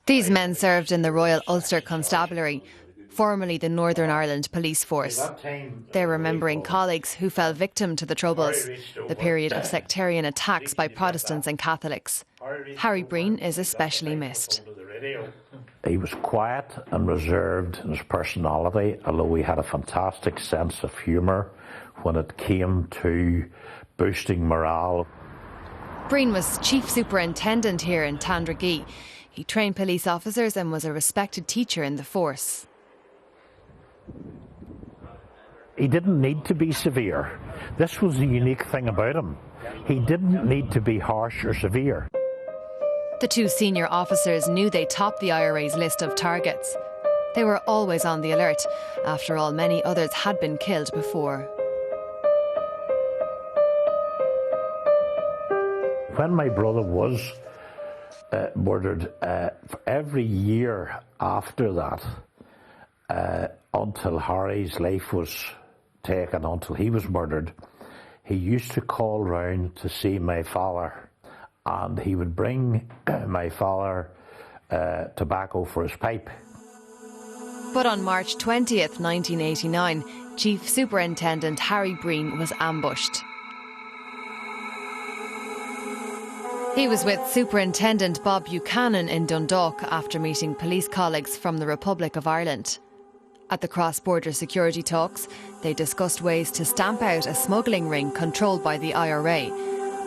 These men served in the Royal Ulster Constabulary, formerly the Northern Ireland Police Force. They're remembering colleagues who fell victim to the Troubles, the period of sectarian attacks by Protestants and Catholics. Harry Breen is especially missed. He was quiet and reserved in his personality, although he had a fantastic sense of humour when it came to boosting morale. Breen was Chief Superintendent here in Tandragee. He trained police officers and was a respected teacher in the force. He didn't need to be severe. This was the unique thing about him. He didn't need to be harsh or severe. The two senior officers knew they topped the IRA's list of targets. They were always on the alert. After all, many others had been killed before. When my brother was murdered, every year after that, until Harry's life was taken, until he was murdered, he used to call round to see my father, and he would bring my father tobacco for his pipe. But on March 20th, 1989, Chief Superintendent Harry Breen was ambushed. He was with Superintendent Bob Buchanan in Dundalk after meeting police colleagues from the Republic of Ireland. At the cross-border security talks, they discussed ways to stamp out a smuggling ring controlled by the IRA.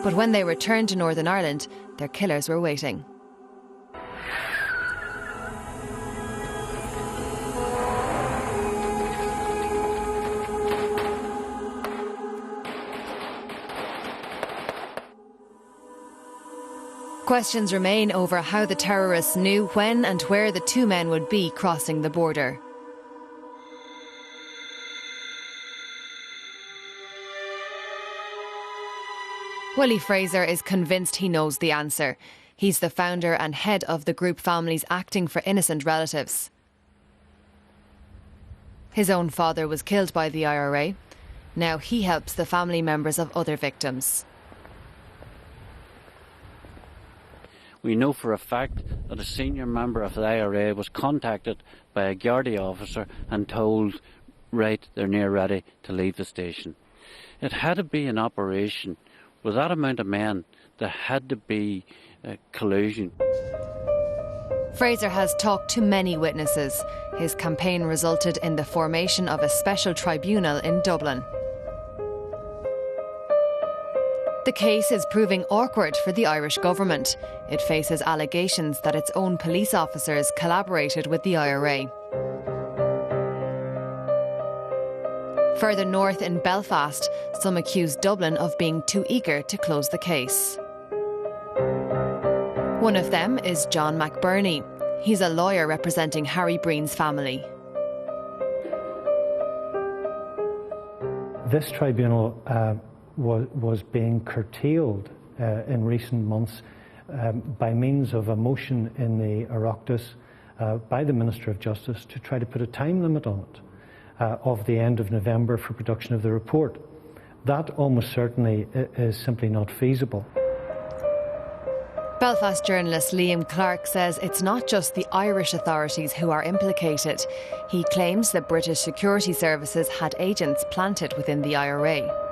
But when they returned to Northern Ireland, their killers were waiting. Questions remain over how the terrorists knew when and where the two men would be crossing the border. Willie Fraser is convinced he knows the answer. He's the founder and head of the group Families Acting for Innocent Relatives. His own father was killed by the IRA. Now he helps the family members of other victims. We know for a fact that a senior member of the IRA was contacted by a Gardaí officer and told, right, they're near ready to leave the station. It had to be an operation. With that amount of men, there had to be collusion. Fraser has talked to many witnesses. His campaign resulted in the formation of a special tribunal in Dublin. The case is proving awkward for the Irish government. It faces allegations that its own police officers collaborated with the IRA. Further north in Belfast, some accuse Dublin of being too eager to close the case. One of them is John McBurney. He's a lawyer representing Harry Breen's family. This tribunal was being curtailed in recent months by means of a motion in the Oireachtas by the Minister of Justice to try to put a time limit on it of the end of November for production of the report. That almost certainly is simply not feasible. Belfast journalist Liam Clark says it's not just the Irish authorities who are implicated. He claims that British security services had agents planted within the IRA.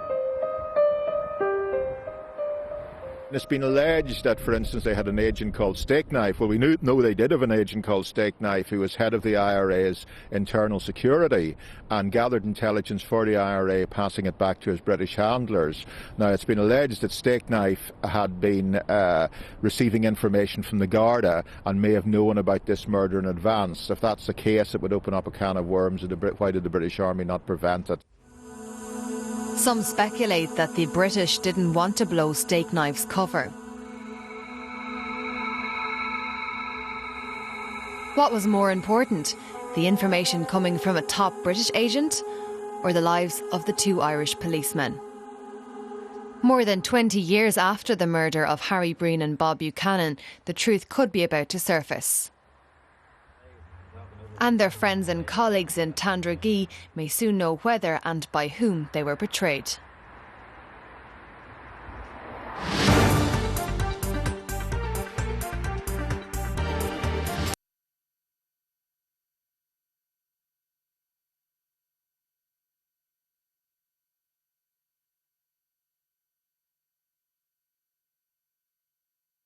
It's been alleged that, for instance, they had an agent called Steakknife. Well, we know they did have an agent called Steakknife who was head of the IRA's internal security and gathered intelligence for the IRA, passing it back to his British handlers. Now, it's been alleged that Steakknife had been receiving information from the Garda and may have known about this murder in advance. If that's the case, it would open up a can of worms. Why did the British Army not prevent it? Some speculate that the British didn't want to blow Steakknife's cover. What was more important, the information coming from a top British agent or the lives of the two Irish policemen? More than 20 years after the murder of Harry Breen and Bob Buchanan, the truth could be about to surface. And their friends and colleagues in Tandragee may soon know whether and by whom they were betrayed.